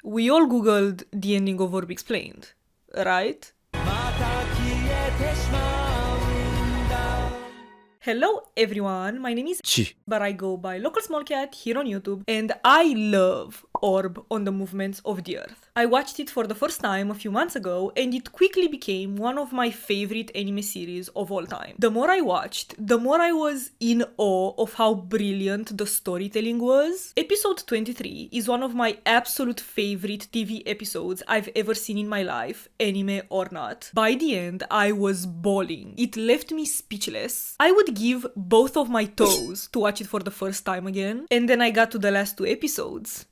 We all googled the ending of Orb explained, right? Hello everyone, my name is but I go by Local Small Cat here on YouTube, and I love Orb on the Movements of the Earth. I watched it for the first time a few months ago, and it quickly became one of my favorite anime series of all time. The more I watched, the more I was in awe of how brilliant the storytelling was. Episode 23 is one of my absolute favorite TV episodes I've ever seen in my life, anime or not. By the end, I was bawling. It left me speechless. I would give both of my toes to watch it for the first time again, and then I got to the last two episodes.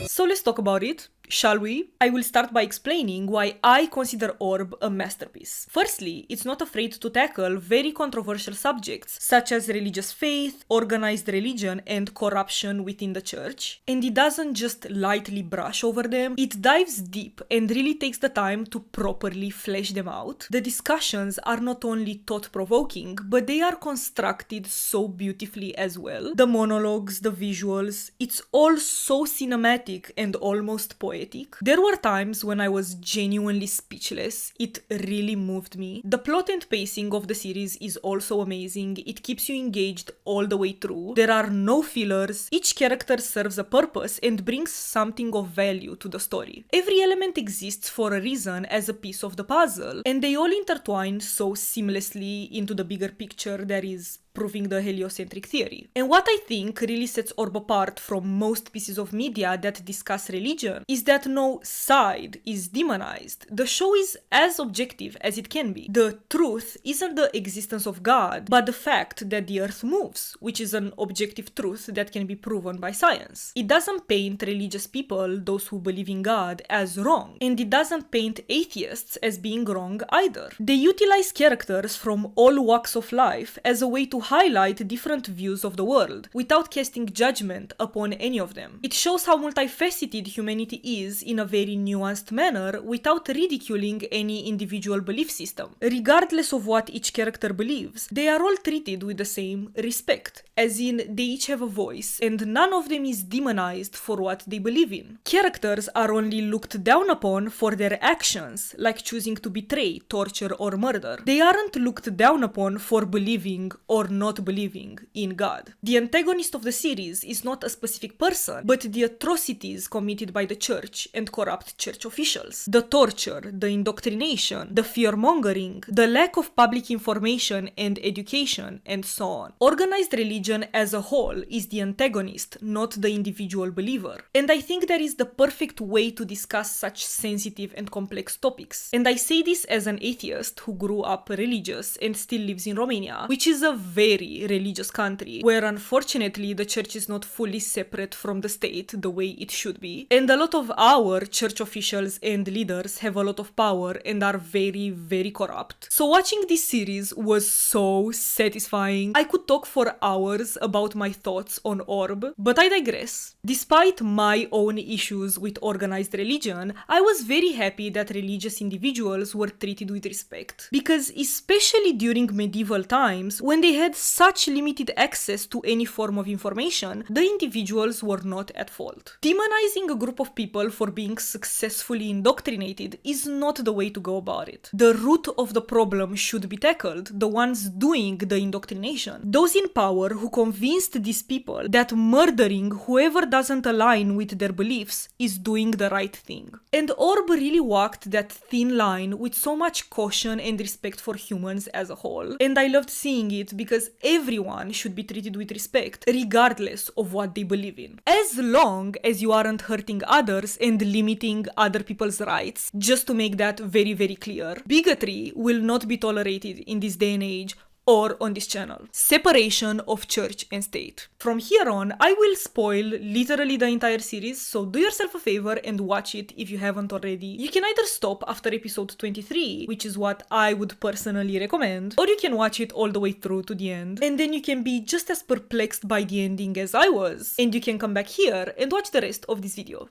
So let's talk about it, shall we? I will start by explaining why I consider Orb a masterpiece. Firstly, it's not afraid to tackle very controversial subjects such as religious faith, organized religion, and corruption within the church. And it doesn't just lightly brush over them, it dives deep and really takes the time to properly flesh them out. The discussions are not only thought-provoking, but they are constructed so beautifully as well. The monologues, the visuals, it's all so cinematic and almost poetic. There were times when I was genuinely speechless. It really moved me. The plot and pacing of the series is also amazing. It keeps you engaged all the way through. There are no fillers. Each character serves a purpose and brings something of value to the story. Every element exists for a reason as a piece of the puzzle, and they all intertwine so seamlessly into the bigger picture that is proving the heliocentric theory. And what I think really sets Orb apart from most pieces of media that discuss religion is that no side is demonized. The show is as objective as it can be. The truth isn't the existence of God, but the fact that the earth moves, which is an objective truth that can be proven by science. It doesn't paint religious people, those who believe in God, as wrong, and it doesn't paint atheists as being wrong either. They utilize characters from all walks of life as a way to highlight different views of the world without casting judgment upon any of them. It shows how multifaceted humanity is in a very nuanced manner without ridiculing any individual belief system. Regardless of what each character believes, they are all treated with the same respect, as in they each have a voice and none of them is demonized for what they believe in. Characters are only looked down upon for their actions, like choosing to betray, torture, or murder. They aren't looked down upon for believing or not believing in God. The antagonist of the series is not a specific person, but the atrocities committed by the church and corrupt church officials. The torture, the indoctrination, the fear-mongering, the lack of public information and education, and so on. Organized religion as a whole is the antagonist, not the individual believer. And I think that is the perfect way to discuss such sensitive and complex topics. And I say this as an atheist who grew up religious and still lives in Romania, which is a very religious country where unfortunately the church is not fully separate from the state the way it should be, and a lot of our church officials and leaders have a lot of power and are very, very corrupt. So watching this series was so satisfying. I could talk for hours about my thoughts on Orb, but I digress. Despite my own issues with organized religion, I was very happy that religious individuals were treated with respect, because especially during medieval times, when they had such limited access to any form of information, the individuals were not at fault. Demonizing a group of people for being successfully indoctrinated is not the way to go about it. The root of the problem should be tackled, the ones doing the indoctrination. Those in power who convinced these people that murdering whoever doesn't align with their beliefs is doing the right thing. And Orb really walked that thin line with so much caution and respect for humans as a whole, and I loved seeing it because everyone should be treated with respect, regardless of what they believe in. As long as you aren't hurting others and limiting other people's rights, just to make that very, very clear. Bigotry will not be tolerated in this day and age, or on this channel. Separation of church and state. From here on, I will spoil literally the entire series, so do yourself a favor and watch it if you haven't already. You can either stop after episode 23, which is what I would personally recommend, or you can watch it all the way through to the end, and then you can be just as perplexed by the ending as I was, and you can come back here and watch the rest of this video.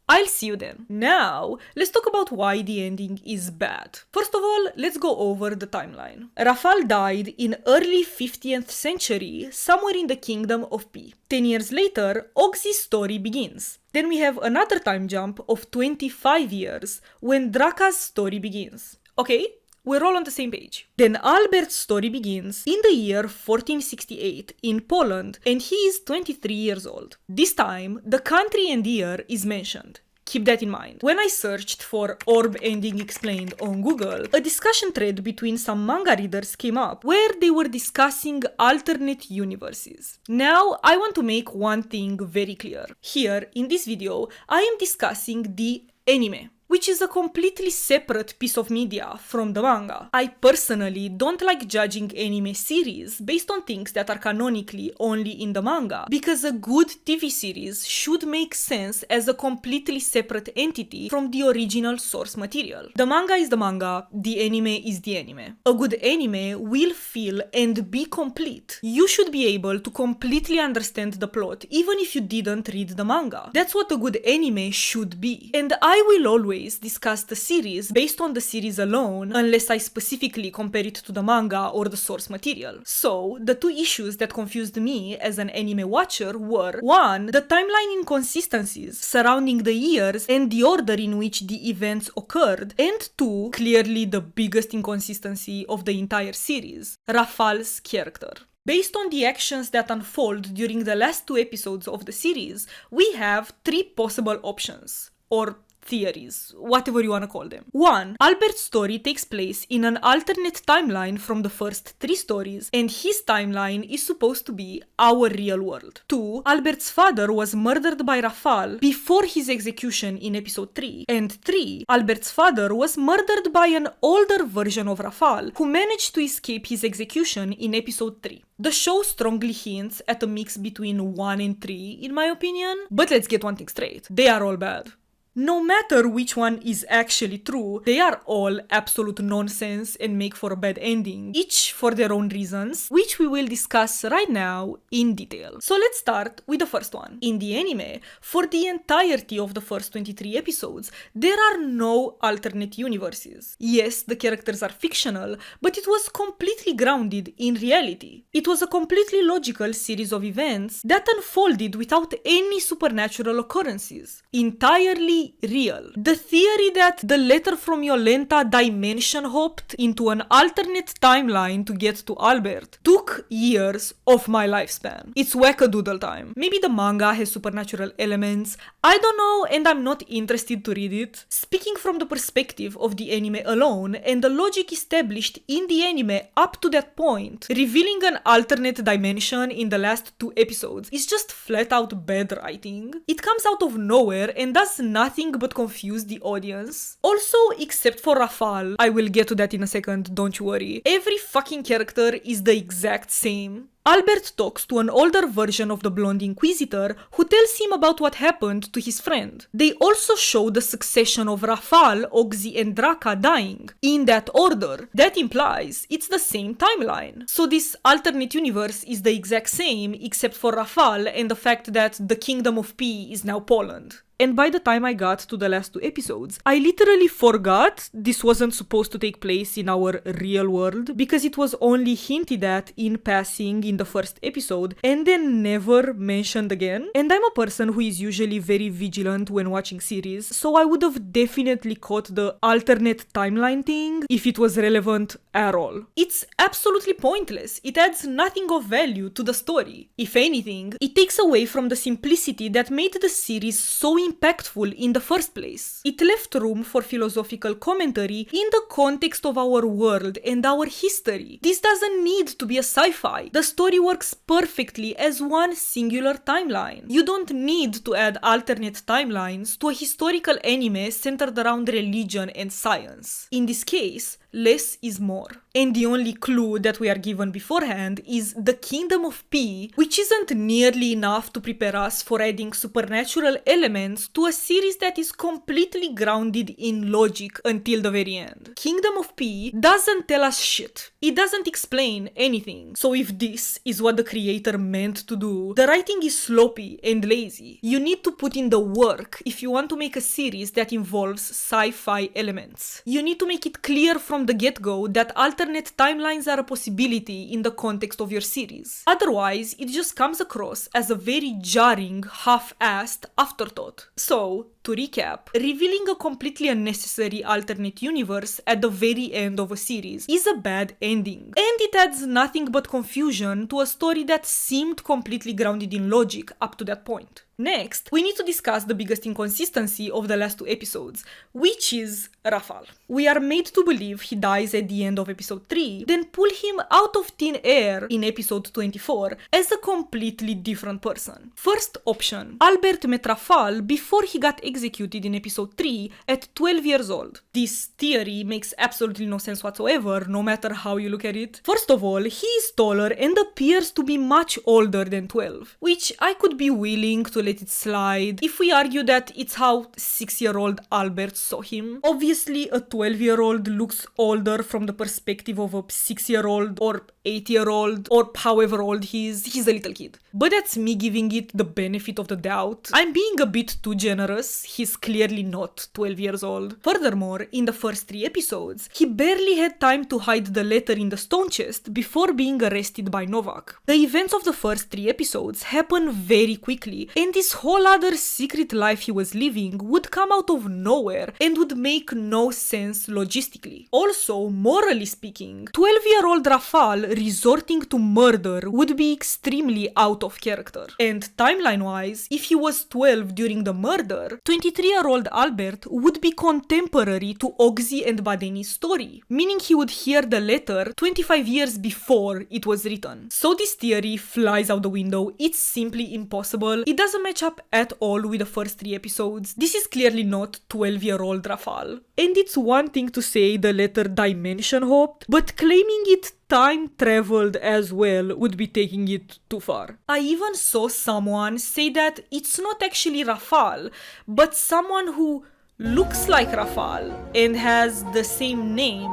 I'll see you then. Now, let's talk about why the ending is bad. First of all, let's go over the timeline. Rafal died in early 50th century, somewhere in the Kingdom of P. 10 years later, Oxy's story begins. Then we have another time jump of 25 years, when Draka's story begins. Okay? We're all on the same page. Then Albert's story begins in the year 1468 in Poland, and he is 23 years old. This time, the country and year is mentioned. Keep that in mind. When I searched for Orb Ending Explained on Google, a discussion thread between some manga readers came up where they were discussing alternate universes. Now, I want to make one thing very clear. Here, in this video, I am discussing the anime, which is a completely separate piece of media from the manga. I personally don't like judging anime series based on things that are canonically only in the manga, because a good TV series should make sense as a completely separate entity from the original source material. The manga is the manga, the anime is the anime. A good anime will feel and be complete. You should be able to completely understand the plot even if you didn't read the manga. That's what a good anime should be. And I will always discuss the series based on the series alone, unless I specifically compare it to the manga or the source material. So, the two issues that confused me as an anime watcher were: 1. The timeline inconsistencies surrounding the years and the order in which the events occurred, and 2. Clearly the biggest inconsistency of the entire series, Rafal's character. Based on the actions that unfold during the last 2 episodes of the series, we have 3 possible options, or theories, whatever you want to call them. 1. Albert's story takes place in an alternate timeline from the first 3 stories, and his timeline is supposed to be our real world. 2. Albert's father was murdered by Rafal before his execution in episode 3. And 3. Albert's father was murdered by an older version of Rafal, who managed to escape his execution in episode 3. The show strongly hints at a mix between 1 and 3, in my opinion, but let's get one thing straight. They are all bad. No matter which one is actually true, they are all absolute nonsense and make for a bad ending, each for their own reasons, which we will discuss right now in detail. So let's start with the first one. In the anime, for the entirety of the first 23 episodes, there are no alternate universes. Yes, the characters are fictional, but it was completely grounded in reality. It was a completely logical series of events that unfolded without any supernatural occurrences. Entirely real. The theory that the letter from Yolenta dimension hopped into an alternate timeline to get to Albert took years of my lifespan. It's wackadoodle time. Maybe the manga has supernatural elements, I don't know, and I'm not interested to read it. Speaking from the perspective of the anime alone and the logic established in the anime up to that point, revealing an alternate dimension in the last 2 episodes is just flat out bad writing. It comes out of nowhere and does nothing but confuse the audience. Also, except for Rafal, I will get to that in a second, don't you worry. Every fucking character is the exact same. Albert talks to an older version of the Blonde Inquisitor who tells him about what happened to his friend. They also show the succession of Rafal, Oxy, and Draka dying, in that order. That implies it's the same timeline. So this alternate universe is the exact same except for Rafal and the fact that the Kingdom of P is now Poland. And by the time I got to the last 2 episodes, I literally forgot this wasn't supposed to take place in our real world, because it was only hinted at in passing in the first episode and then never mentioned again. And I'm a person who is usually very vigilant when watching series, so I would have definitely caught the alternate timeline thing if it was relevant at all. It's absolutely pointless. It adds nothing of value to the story. If anything, it takes away from the simplicity that made the series so impactful in the first place. It left room for philosophical commentary in the context of our world and our history. This doesn't need to be a sci-fi. The story works perfectly as one singular timeline. You don't need to add alternate timelines to a historical anime centered around religion and science. In this case, less is more. And the only clue that we are given beforehand is the Kingdom of P, which isn't nearly enough to prepare us for adding supernatural elements to a series that is completely grounded in logic until the very end. Kingdom of P doesn't tell us shit. It doesn't explain anything. So if this this is what the creator meant to do, the writing is sloppy and lazy. You need to put in the work if you want to make a series that involves sci-fi elements. You need to make it clear from the get-go that alternate timelines are a possibility in the context of your series. Otherwise, it just comes across as a very jarring, half-assed afterthought. So, to recap, revealing a completely unnecessary alternate universe at the very end of a series is a bad ending, and it adds nothing but confusion to a story that seemed completely grounded in logic up to that point. Next, we need to discuss the biggest inconsistency of the last 2 episodes, which is Rafal. We are made to believe he dies at the end of episode 3, then pull him out of thin air in episode 24 as a completely different person. First option, Albert met Rafal before he got executed in episode 3 at 12 years old. This theory makes absolutely no sense whatsoever, no matter how you look at it. First of all, he is taller and appears to be much older than 12, which I could be willing to let it slide if we argue that it's how 6-year-old Albert saw him. Obviously, a 12-year-old looks older from the perspective of a 6-year-old or 8-year-old or however old he is. He's a little kid. But that's me giving it the benefit of the doubt. I'm being a bit too generous. He's clearly not 12 years old. Furthermore, in the first 3 episodes, he barely had time to hide the letter in the stone chest before being arrested by Novak. The events of the first 3 episodes happen very quickly, and this whole other secret life he was living would come out of nowhere and would make no sense logistically. Also, morally speaking, 12-year-old Rafal resorting to murder would be extremely out of character. And timeline-wise, if he was 12 during the murder, 23-year-old Albert would be contemporary to Oxy and Badeni's story, meaning he would hear the letter 25 years before it was written. So this theory flies out the window. It's simply impossible. It doesn't match up at all with the first 3 episodes. This is clearly not 12-year-old Rafal. And it's one thing to say the letter dimension hopped, but claiming it time traveled as well would be taking it too far. I even saw someone say that it's not actually Rafal, but someone who looks like Rafal and has the same name,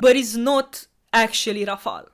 but is not actually Rafal.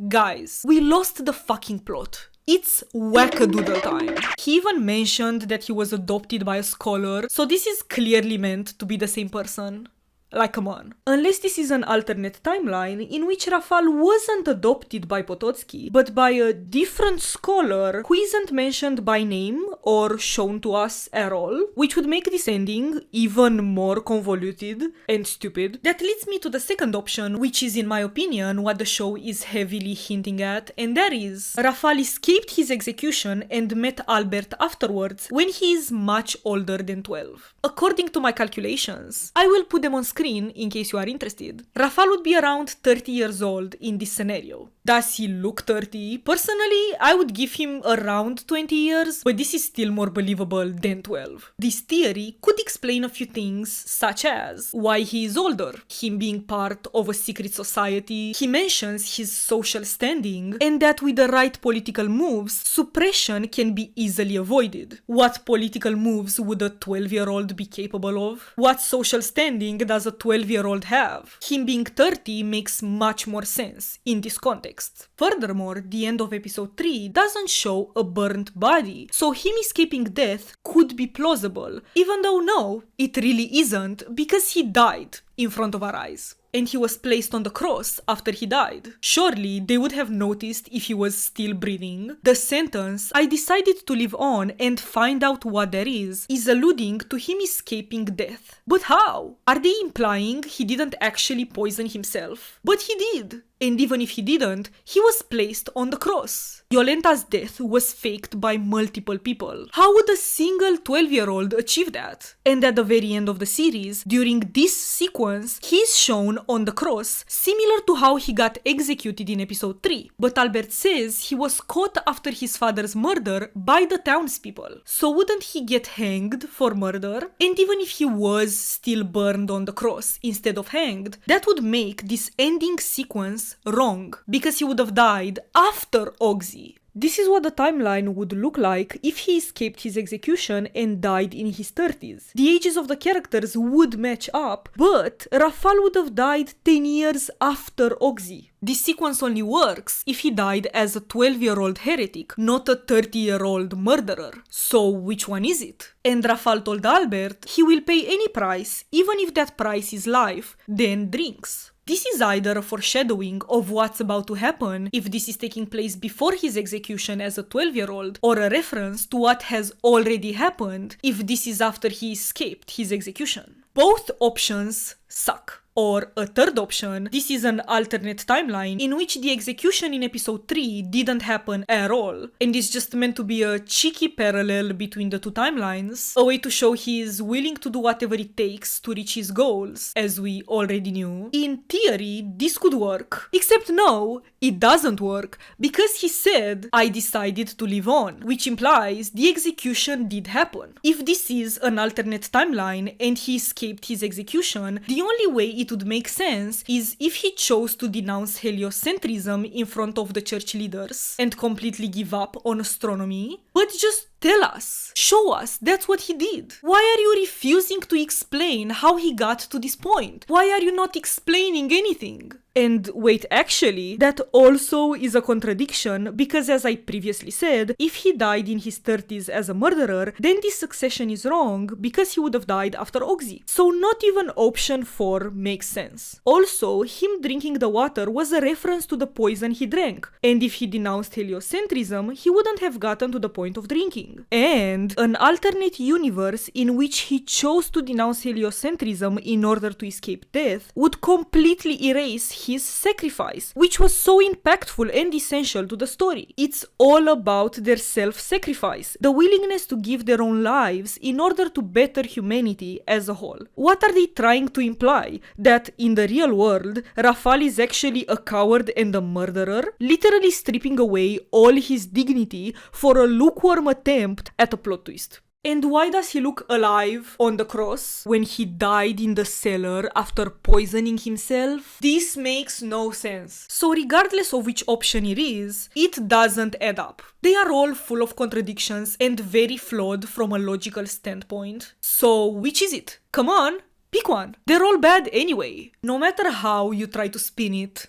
Guys, we lost the fucking plot. It's wackadoodle time. He even mentioned that he was adopted by a scholar, so this is clearly meant to be the same person. Like, come on. Unless this is an alternate timeline in which Rafal wasn't adopted by Potocki, but by a different scholar who isn't mentioned by name or shown to us at all, which would make this ending even more convoluted and stupid. That leads me to the second option, which is in my opinion what the show is heavily hinting at, and that is Rafal escaped his execution and met Albert afterwards when he is much older than 12. According to my calculations, I will put them on screen in case you are interested. Rafal would be around 30 years old in this scenario. Does he look 30? Personally, I would give him around 20 years, but this is still more believable than 12. This theory could explain a few things, such as why he is older, him being part of a secret society. He mentions his social standing, and that with the right political moves, suppression can be easily avoided. What political moves would a 12-year-old be capable of? What social standing does a 12-year-old have? Him being 30 makes much more sense in this context. Furthermore, the end of episode 3 doesn't show a burnt body, so him escaping death could be plausible, even though no, it really isn't, because he died in front of our eyes. And he was placed on the cross after he died. Surely they would have noticed if he was still breathing. The sentence, "I decided to live on and find out what there is alluding to him escaping death. But how? Are they implying he didn't actually poison himself? But he did. And even if he didn't, he was placed on the cross. Violenta's death was faked by multiple people. How would a single 12-year-old achieve that? And at the very end of the series, during this sequence, he's shown on the cross, similar to how he got executed in episode 3. But Albert says he was caught after his father's murder by the townspeople. So wouldn't he get hanged for murder? And even if he was still burned on the cross instead of hanged, that would make this ending sequence wrong, because he would have died after Oxy. This is what the timeline would look like if he escaped his execution and died in his 30s. The ages of the characters would match up, but Rafal would have died 10 years after Oxy. This sequence only works if he died as a 12-year-old heretic, not a 30-year-old murderer. So which one is it? And Rafal told Albert he will pay any price, even if that price is life, then drinks. This is either a foreshadowing of what's about to happen if this is taking place before his execution as a 12-year-old, or a reference to what has already happened if this is after he escaped his execution. Both options suck. Or a third option, this is an alternate timeline in which the execution in episode 3 didn't happen at all, and is just meant to be a cheeky parallel between the two timelines, a way to show he is willing to do whatever it takes to reach his goals, as we already knew. In theory, this could work, except no, it doesn't work, because he said, I decided to live on, which implies the execution did happen. If this is an alternate timeline and he escaped his execution, the only way it would make sense is if he chose to denounce heliocentrism in front of the church leaders and completely give up on astronomy, but just tell us, show us that's what he did. Why are you refusing to explain how he got to this point? Why are you not explaining anything? And wait, actually, that also is a contradiction because, as I previously said, if he died in his 30s as a murderer, then this succession is wrong because he would have died after Oxy. So not even option 4 makes sense. Also, him drinking the water was a reference to the poison he drank, and if he denounced heliocentrism, he wouldn't have gotten to the point of drinking. And an alternate universe in which he chose to denounce heliocentrism in order to escape death would completely erase his sacrifice, which was so impactful and essential to the story. It's all about their self-sacrifice, the willingness to give their own lives in order to better humanity as a whole. What are they trying to imply? That in the real world, Rafal is actually a coward and a murderer, literally stripping away all his dignity for a lukewarm attempt at a plot twist. And why does he look alive on the cross when he died in the cellar after poisoning himself? This makes no sense. So regardless of which option it is, it doesn't add up. They are all full of contradictions and very flawed from a logical standpoint. So which is it? Come on, pick one. They're all bad anyway, no matter how you try to spin it.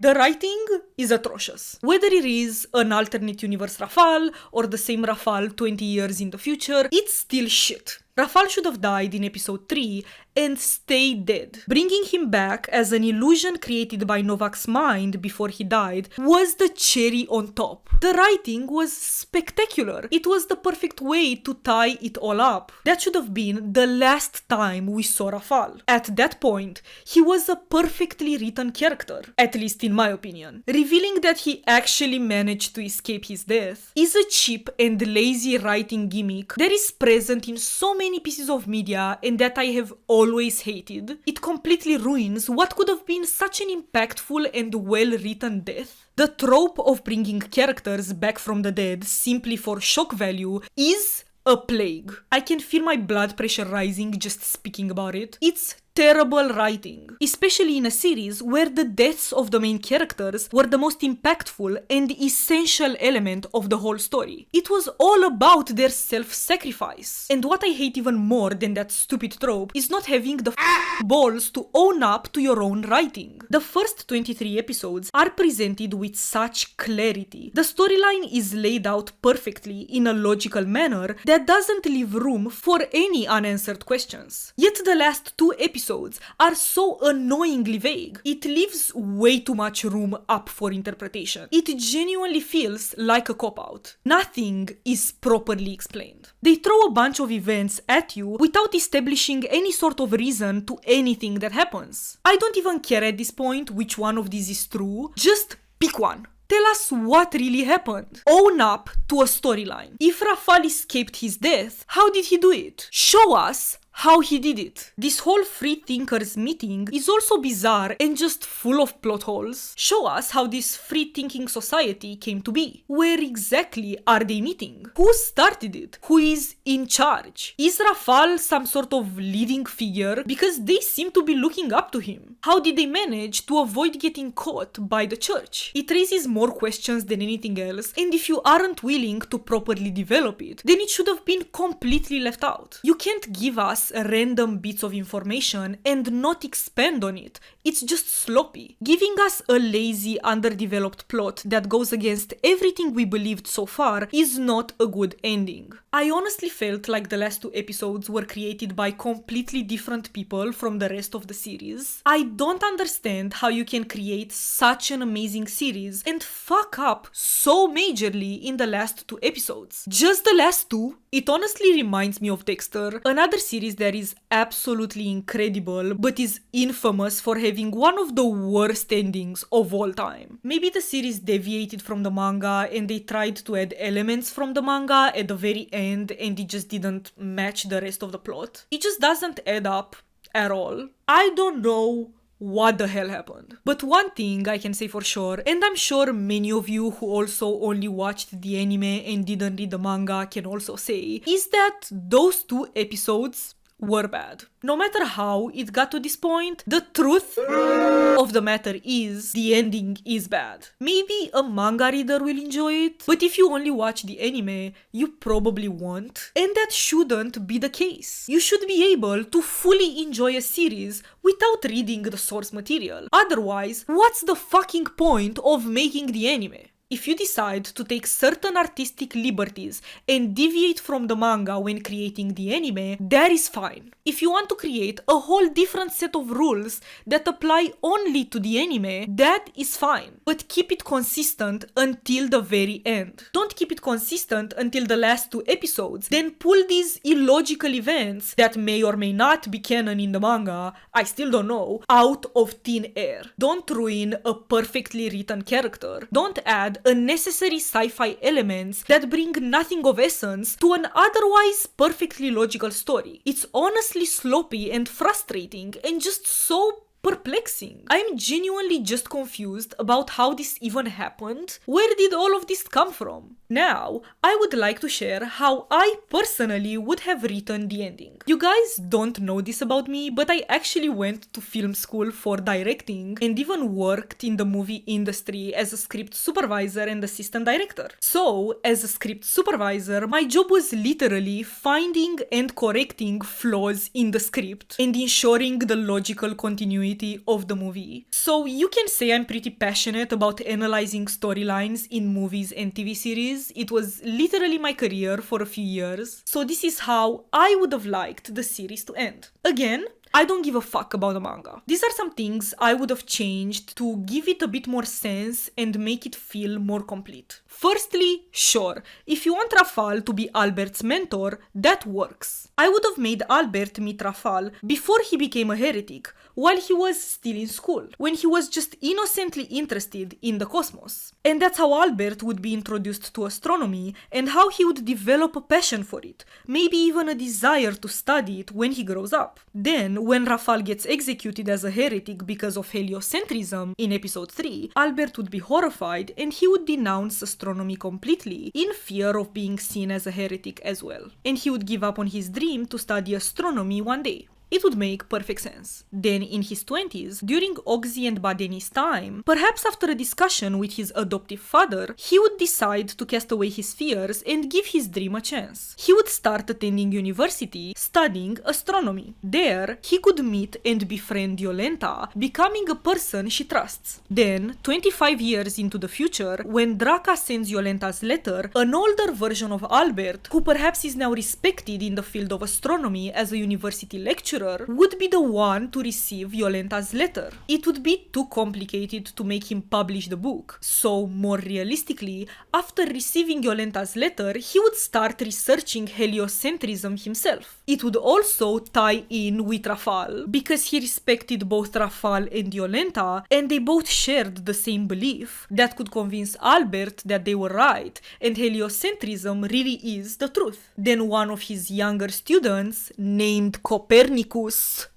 The writing is atrocious. Whether it is an alternate universe Rafal or the same Rafal 20 years in the future, it's still shit. Rafal should have died in episode 3 and stay dead. Bringing him back as an illusion created by Novak's mind before he died was the cherry on top. The writing was spectacular. It was the perfect way to tie it all up. That should have been the last time we saw Rafal. At that point, he was a perfectly written character, at least in my opinion. Revealing that he actually managed to escape his death is a cheap and lazy writing gimmick that is present in so many pieces of media and that I have always hated. It completely ruins what could have been such an impactful and well-written death. The trope of bringing characters back from the dead simply for shock value is a plague. I can feel my blood pressure rising just speaking about it. It's terrible writing, especially in a series where the deaths of the main characters were the most impactful and essential element of the whole story. It was all about their self-sacrifice. And what I hate even more than that stupid trope is not having the balls to own up to your own writing. The first 23 episodes are presented with such clarity. The storyline is laid out perfectly in a logical manner that doesn't leave room for any unanswered questions. Yet the last 2 episodes are so annoyingly vague. It leaves way too much room up for interpretation. It genuinely feels like a cop-out. Nothing is properly explained. They throw a bunch of events at you without establishing any sort of reason to anything that happens. I don't even care at this point which one of these is true. Just pick one. Tell us what really happened. Own up to a storyline. If Rafal escaped his death, how did he do it? Show us how he did it. This whole free thinkers meeting is also bizarre and just full of plot holes. Show us how this free thinking society came to be. Where exactly are they meeting? Who started it? Who is in charge? Is Rafal some sort of leading figure? Because they seem to be looking up to him. How did they manage to avoid getting caught by the church? It raises more questions than anything else, and if you aren't willing to properly develop it, then it should have been completely left out. You can't give us random bits of information and not expand on it. It's just sloppy. Giving us a lazy, underdeveloped plot that goes against everything we believed so far is not a good ending. I honestly felt like the last 2 episodes were created by completely different people from the rest of the series. I don't understand how you can create such an amazing series and fuck up so majorly in the last 2 episodes. Just the last 2? It honestly reminds me of Dexter, another series that is absolutely incredible but is infamous for having one of the worst endings of all time. Maybe the series deviated from the manga and they tried to add elements from the manga at the very end and it just didn't match the rest of the plot. It just doesn't add up at all. I don't know what the hell happened. But one thing I can say for sure, and I'm sure many of you who also only watched the anime and didn't read the manga can also say, is that those 2 episodes were bad. No matter how it got to this point, the truth of the matter is the ending is bad. Maybe a manga reader will enjoy it, but if you only watch the anime, you probably won't. And that shouldn't be the case. You should be able to fully enjoy a series without reading the source material. Otherwise, what's the fucking point of making the anime? If you decide to take certain artistic liberties and deviate from the manga when creating the anime, that is fine. If you want to create a whole different set of rules that apply only to the anime, that is fine. But keep it consistent until the very end. Don't keep it consistent until the last 2 episodes, then pull these illogical events that may or may not be canon in the manga, I still don't know, out of thin air. Don't ruin a perfectly written character. Don't add unnecessary sci-fi elements that bring nothing of essence to an otherwise perfectly logical story. It's honestly sloppy and frustrating and just so perplexing. I'm genuinely just confused about how this even happened. Where did all of this come from? Now, I would like to share how I personally would have written the ending. You guys don't know this about me, but I actually went to film school for directing and even worked in the movie industry as a script supervisor and assistant director. So, as a script supervisor, my job was literally finding and correcting flaws in the script and ensuring the logical continuity of the movie. So you can say I'm pretty passionate about analyzing storylines in movies and TV series. It was literally my career for a few years. So this is how I would have liked the series to end. Again, I don't give a fuck about the manga. These are some things I would have changed to give it a bit more sense and make it feel more complete. Firstly, sure, if you want Rafal to be Albert's mentor, that works. I would have made Albert meet Rafal before he became a heretic, while he was still in school, when he was just innocently interested in the cosmos. And that's how Albert would be introduced to astronomy and how he would develop a passion for it, maybe even a desire to study it when he grows up. Then, when Rafal gets executed as a heretic because of heliocentrism in episode 3, Albert would be horrified and he would denounce astronomy completely in fear of being seen as a heretic as well. And he would give up on his dream to study astronomy one day. It would make perfect sense. Then in his 20s, during Oxy and Badeni's time, perhaps after a discussion with his adoptive father, he would decide to cast away his fears and give his dream a chance. He would start attending university, studying astronomy. There, he could meet and befriend Yolenta, becoming a person she trusts. Then, 25 years into the future, when Draka sends Yolenta's letter, an older version of Albert, who perhaps is now respected in the field of astronomy as a university lecturer, adventurer would be the one to receive Violenta's letter. It would be too complicated to make him publish the book, so more realistically, after receiving Violenta's letter, he would start researching heliocentrism himself. It would also tie in with Rafal, because he respected both Rafal and Violenta, and they both shared the same belief that could convince Albert that they were right, and heliocentrism really is the truth. Then one of his younger students, named Copernicus,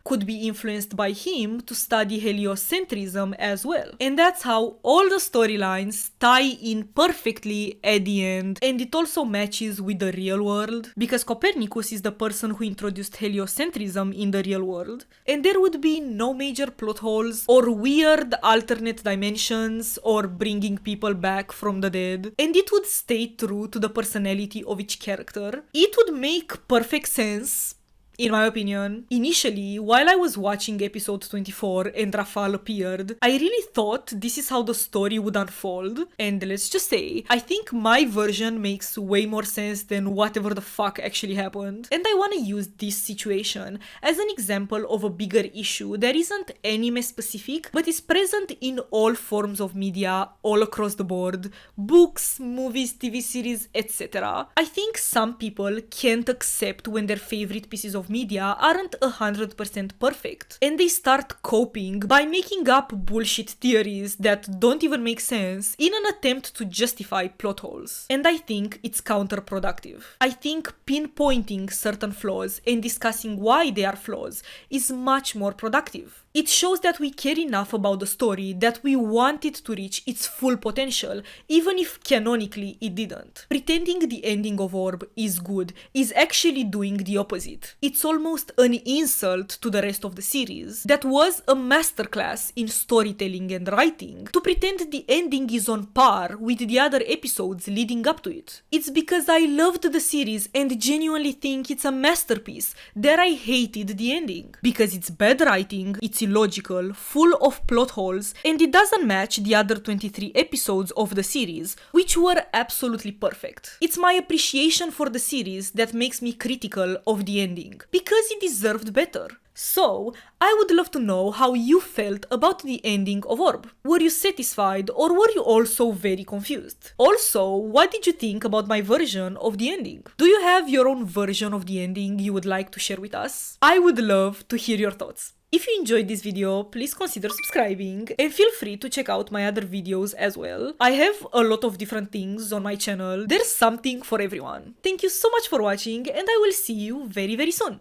could be influenced by him to study heliocentrism as well. And that's how all the storylines tie in perfectly at the end, and it also matches with the real world, because Copernicus is the person who introduced heliocentrism in the real world, and there would be no major plot holes or weird alternate dimensions or bringing people back from the dead, and it would stay true to the personality of each character. It would make perfect sense, in my opinion. Initially, while I was watching episode 24 and Rafal appeared, I really thought this is how the story would unfold, and let's just say, I think my version makes way more sense than whatever the fuck actually happened. And I wanna use this situation as an example of a bigger issue that isn't anime specific, but is present in all forms of media all across the board, books, movies, TV series, etc. I think some people can't accept when their favorite pieces of media aren't 100% perfect, and they start coping by making up bullshit theories that don't even make sense in an attempt to justify plot holes. And I think it's counterproductive. I think pinpointing certain flaws and discussing why they are flaws is much more productive. It shows that we care enough about the story that we want it to reach its full potential, even if canonically it didn't. Pretending the ending of Orb is good is actually doing the opposite. It's almost an insult to the rest of the series that was a masterclass in storytelling and writing to pretend the ending is on par with the other episodes leading up to it. It's because I loved the series and genuinely think it's a masterpiece that I hated the ending. Because it's bad writing, it's illogical, full of plot holes, and it doesn't match the other 23 episodes of the series, which were absolutely perfect. It's my appreciation for the series that makes me critical of the ending, because it deserved better. So, I would love to know how you felt about the ending of Orb. Were you satisfied, or were you also very confused? Also, what did you think about my version of the ending? Do you have your own version of the ending you would like to share with us? I would love to hear your thoughts. If you enjoyed this video, please consider subscribing and feel free to check out my other videos as well. I have a lot of different things on my channel. There's something for everyone. Thank you so much for watching, and I will see you very soon.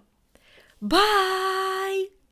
Bye!